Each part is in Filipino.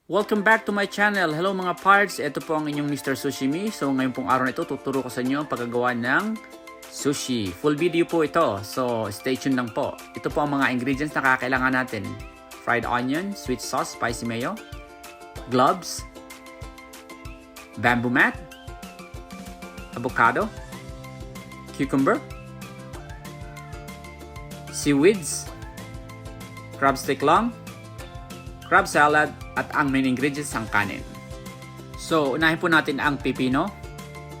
Welcome back to my channel. Hello mga parts, ito po ang inyong Mr. Sushimi. So ngayon pong araw na ito, tuturo ko sa inyo ang paggagawa ng sushi. Full video po ito, so stay tuned lang po. Ito po ang mga ingredients na kakailangan natin. Fried onion, sweet sauce, spicy mayo, gloves, bamboo mat, avocado, cucumber, seaweeds, crab stick long, crab salad, at ang main ingredients ang kanin. So, unahin po natin ang pipino.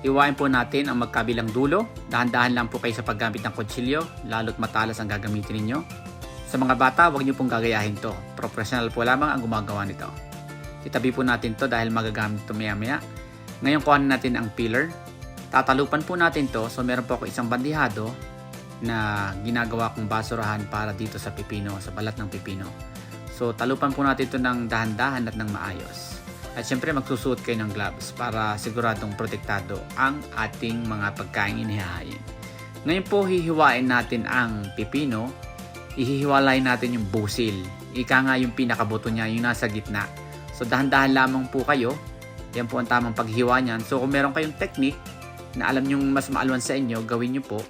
Iwain po natin ang magkabilang dulo. Dahan-dahan lang po kayo sa paggamit ng kutsilyo, lalo't matalas ang gagamitin ninyo. Sa mga bata, huwag niyo pong gagayahin to. Professional po lamang ang gumagawa nito. Itabi po natin to dahil magagamit to maya-maya. Ngayon, kuhanin natin ang peeler. Tatalupan po natin to. So, meron po ako isang bandihado na ginagawa kong basurahan para dito sa pipino, sa balat ng pipino. So, talupan po natin ito ng dahan-dahan at ng maayos. At syempre, magsusuot kayo ng gloves para siguradong protektado ang ating mga pagkain inihahain. Ngayon po, hihiwain natin ang pipino. Ihihiwalay natin yung busil. Ika nga yung pinakabuto niya, yung nasa gitna. So, dahan-dahan lamang po kayo. Yan po ang tamang paghiwa niyan. So, kung meron kayong technique na alam nyo mas maalwan sa inyo, gawin nyo po.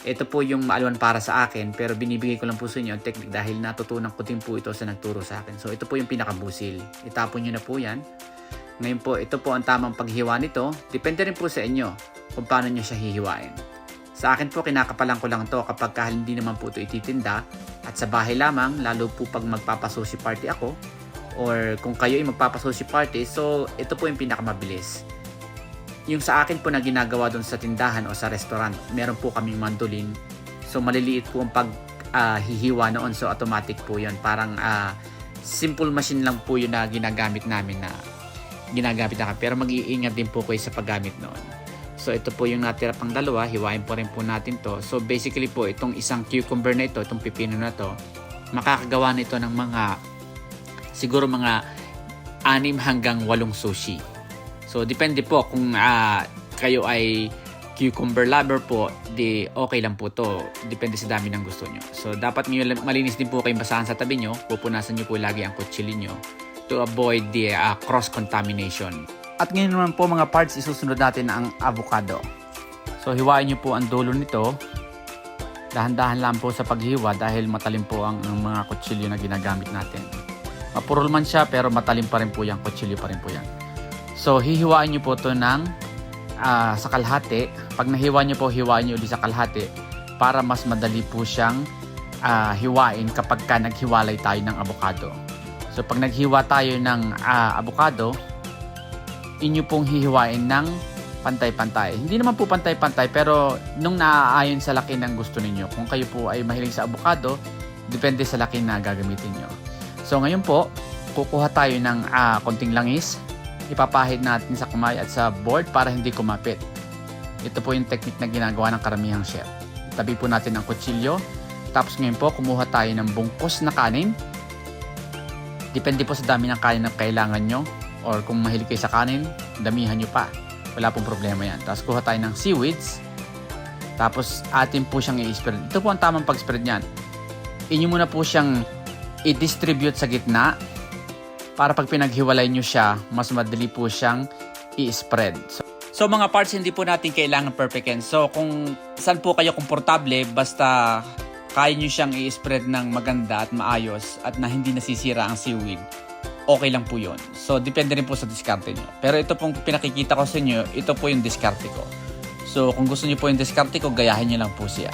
Ito po yung maalwan para sa akin, pero binibigay ko lang po sa inyo ang technique dahil natutunan ko din po ito sa nagturo sa akin. So ito po yung pinakabusil. Itapon nyo na po yan. Ngayon po, ito po ang tamang paghiwa nito. Depende rin po sa inyo kung paano nyo siya hihiwain. Sa akin po, kinakapalan ko lang to kapag hindi naman po ito ititinda at sa bahay lamang, lalo po pag magpapasushi party ako or kung kayo ay magpapasushi party, so ito po yung pinakamabilis. Yung sa akin po na ginagawa doon sa tindahan o sa restaurant, meron po kaming mandolin. So maliliit po ang paghihiwa noon. So automatic po yun. Parang simple machine lang po yun na ginagamit namin na ginagamit na. Pero mag-iingat din po kayo sa paggamit noon. So ito po yung natira pang dalawa. Hiwain po rin po natin to. So basically po itong isang cucumber na ito, itong pipino na to, makakagawa nito ng siguro mga 6 hanggang 8 sushi. So, depende po kung kayo ay cucumber lover po, di okay lang po to. Depende sa dami ng gusto nyo. So, dapat malinis din po kayong basahan sa tabi nyo. Pupunasan nyo po lagi ang kutsilyo nyo to avoid the cross-contamination. At ngayon naman po mga parts, isusunod natin ang avocado. So, hiwain nyo po ang dulo nito. Dahan-dahan lang po sa paghiwa dahil matalim po ang mga kutsilyo na ginagamit natin. Mapurol man siya pero matalim pa rin po yan. Kutsilyo pa rin po yan. So, hihiwain nyo po ito ng sa kalahati. Pag nahiwa nyo po, hiwain nyo ulit sa kalahati para mas madali po siyang hiwain kapag naghiwalay tayo ng avocado. So, pag naghiwa tayo ng avocado, inyo pong hihiwain ng pantay-pantay. Hindi naman po pantay-pantay pero nung naaayon sa laki ng gusto ninyo. Kung kayo po ay mahilig sa avocado, depende sa laki na gagamitin nyo. So, ngayon po, kukuha tayo ng konting langis. Ipapahid natin sa kamay at sa board para hindi kumapit. Ito po yung technique na ginagawa ng karamihang chef. Tabi po natin ang kutsilyo. Tapos ngayon po, kumuha tayo ng bungkus na kanin. Depende po sa dami ng kanin na kailangan nyo. Or kung mahilig kayo sa kanin, damihan nyo pa. Wala pong problema yan. Tapos kuha tayo ng seaweeds. Tapos atin po siyang i-spread. Ito po ang tamang pag-spread nyan. Inyo muna po siyang i-distribute sa gitna. Para pag pinaghiwalay nyo siya, mas madali po siyang i-spread. So mga parts, hindi po natin kailangan perfect yan. So kung saan po kayo komportable, basta kaya nyo siyang i-spread ng maganda at maayos at na hindi nasisira ang seaweed, okay lang po yun. So depende rin po sa diskarte nyo. Pero ito pong pinakikita ko sa inyo, ito po yung diskarte ko. So kung gusto nyo po yung diskarte ko, gayahin nyo lang po siya.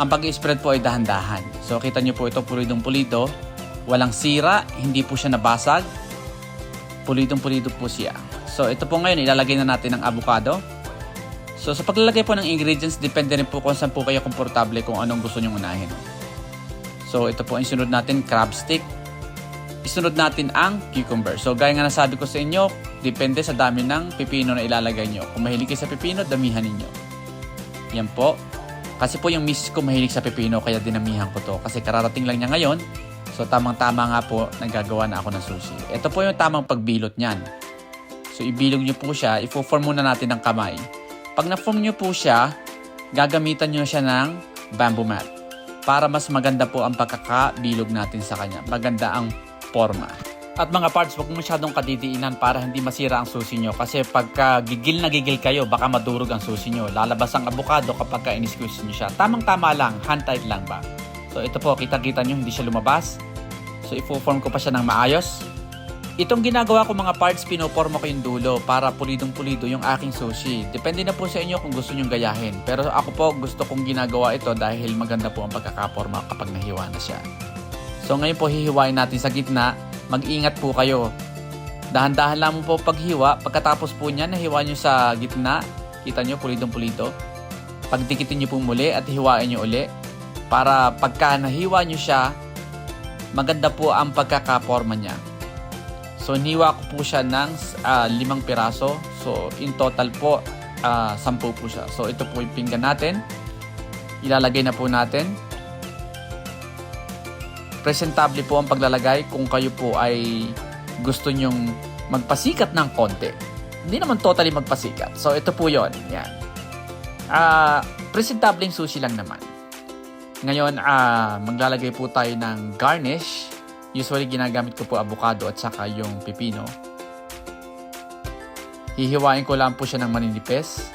Ang pag-i-spread po ay dahan-dahan. So kita nyo po ito pulidong-pulido. Walang sira, hindi po siya nabasag. Pulidong-pulido po siya. So ito po ngayon, ilalagay na natin ang avocado. So sa paglalagay po ng ingredients, depende rin po kung saan po kayo komportable kung anong gusto nyong unahin. So ito po ang isunod natin, crab stick. Isunod natin ang cucumber. So gaya nga nasabi ko sa inyo, depende sa dami ng pipino na ilalagay nyo. Kung mahilig kayo sa pipino, damihan ninyo. Yan po. Kasi po yung misis ko mahilig sa pipino, kaya dinamihan ko to. Kasi kararating lang niya ngayon. So, tamang-tama nga po, naggagawa na ako ng sushi. Ito po yung tamang pagbilot niyan. So, ibilog nyo po siya. I-form muna natin ng kamay. Pag na-form nyo po siya, gagamitan nyo siya ng bamboo mat. Para mas maganda po ang pagkakabilog natin sa kanya. Maganda ang forma. At mga parts, huwag masyadong kadidiinan para hindi masira ang sushi nyo. Kasi pagka gigil na gigil kayo, baka madurog ang sushi nyo. Lalabas ang avocado kapag ka in-squeeze nyo siya. Tamang-tama lang, hand tight lang ba. So ito po, kita-kita nyo, hindi siya lumabas. So ifo-form ko pa siya ng maayos. Itong ginagawa ko mga parts, pinoforma ko yung dulo para pulidong-pulido yung aking sushi. Depende na po sa inyo kung gusto nyong gayahin. Pero ako po, gusto kong ginagawa ito dahil maganda po ang pagkakaporma kapag nahiwa na siya. So ngayon po, hihiwain natin sa gitna. Mag-ingat po kayo. Dahan-dahan lang po paghiwa. Pagkatapos po niya, nahiwa nyo sa gitna. Kita nyo, pulidong-pulido. Pagdikitin nyo po muli at hiwain nyo uli. Para pagka nahiwa nyo siya, maganda po ang pagkakaporma niya. So, niwa ko po siya ng 5 piraso. So, in total po, 10 po siya. So, ito po yung pinggan natin. Ilalagay na po natin. Presentable po ang paglalagay kung kayo po ay gusto nyong magpasikat ng konti. Hindi naman totally magpasikat. So, ito po yon. Yan. Presentable yung sushi lang naman. Ngayon, maglalagay po tayo ng garnish. Usually, ginagamit ko po avocado at saka yung pipino. Hihiwain ko lang po siya ng maninipis.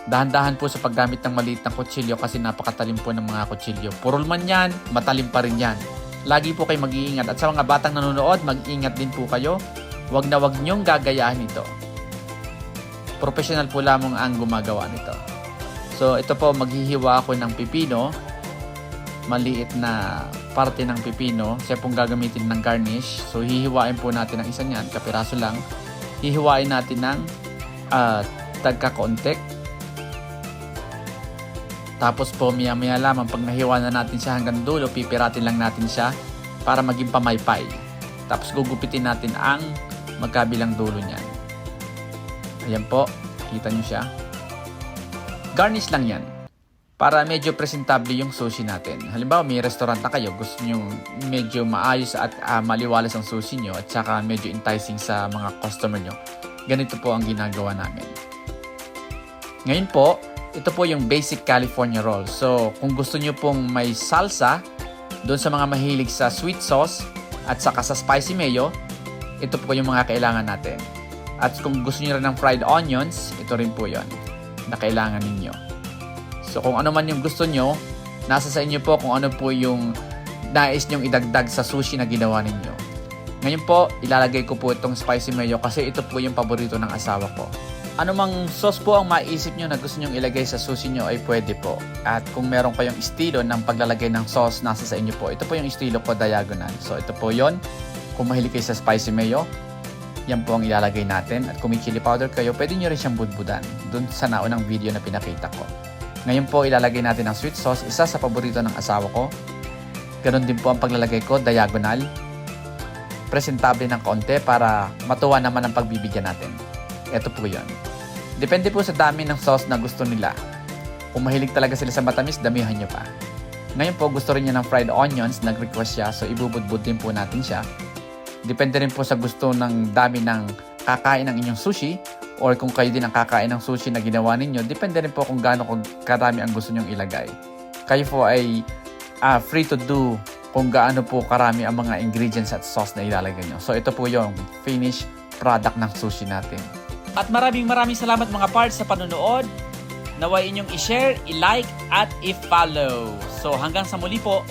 Dahan-dahan po sa paggamit ng maliit na kutsilyo kasi napakatalim po ng mga kutsilyo. Purol man yan, matalim pa rin yan. Lagi po kayo mag-iingat. At sa mga batang nanonood, mag-ingat din po kayo. Huwag na huwag nyong gagayahin ito. Professional po lamang ang gumagawa nito. So, ito po, maghihiwa ako ng pipino. Maliit na parte ng pipino. Siya pong gagamitin ng garnish. So, hihiwain po natin ang isa niyan. Kapiraso lang. Hihiwain natin ng tagka-kontek. Tapos po, maya-maya lamang, pag nahiwa na natin siya hanggang dulo, pipiratin lang natin siya para maging pamaypay. Tapos gugupitin natin ang magkabilang dulo niyan. Ayan po, kita nyo siya. Garnish lang yan para medyo presentable yung sushi natin. Halimbawa, may restaurant na kayo, gusto nyo medyo maayos at maliwalas ang sushi nyo at saka medyo enticing sa mga customer nyo. Ganito po ang ginagawa namin. Ngayon po, ito po yung basic California roll. So, kung gusto nyo pong may salsa, doon sa mga mahilig sa sweet sauce at saka sa spicy mayo, ito po yung mga kailangan natin. At kung gusto nyo rin ng fried onions, ito rin po yon na kailangan ninyo. So, kung ano man yung gusto nyo, nasa sa inyo po kung ano po yung nais nyong idagdag sa sushi na ginawa ninyo. Ngayon po, ilalagay ko po itong spicy mayo kasi ito po yung paborito ng asawa ko. Ano mang sauce po ang maisip nyo na gusto nyong ilagay sa sushi nyo ay pwede po. At kung meron kayong estilo ng paglalagay ng sauce, nasa sa inyo po. Ito po yung estilo ko, diagonal. So ito po yon. Kung mahilig kayo sa spicy mayo, yan po ang ilalagay natin. At kung may chili powder kayo, pwede nyo rin siyang budbudan. Doon sa naunang video na pinakita ko. Ngayon po, ilalagay natin ang sweet sauce. Isa sa paborito ng asawa ko. Ganon din po ang paglalagay ko, diagonal. Presentable ng konti para matuwa naman ang pagbibigyan natin. Ito po yon. Depende po sa dami ng sauce na gusto nila. Kung mahilig talaga sila sa matamis, damihan nyo pa. Ngayon po, gusto rin niya ng fried onions. Nag-request siya, so ibubudbud din po natin siya. Depende rin po sa gusto ng dami ng kakain ng inyong sushi. Or kung kayo din ang kakain ng sushi na ginawa ninyo, depende rin po kung gaano karami ang gusto nyong ilagay. Kayo po ay free to do kung gaano po karami ang mga ingredients at sauce na ilalagay nyo. So ito po yung finished product ng sushi natin. At maraming salamat mga parts sa panonood. Naway inyong i-share, i-like at i-follow. So hanggang sa muli po.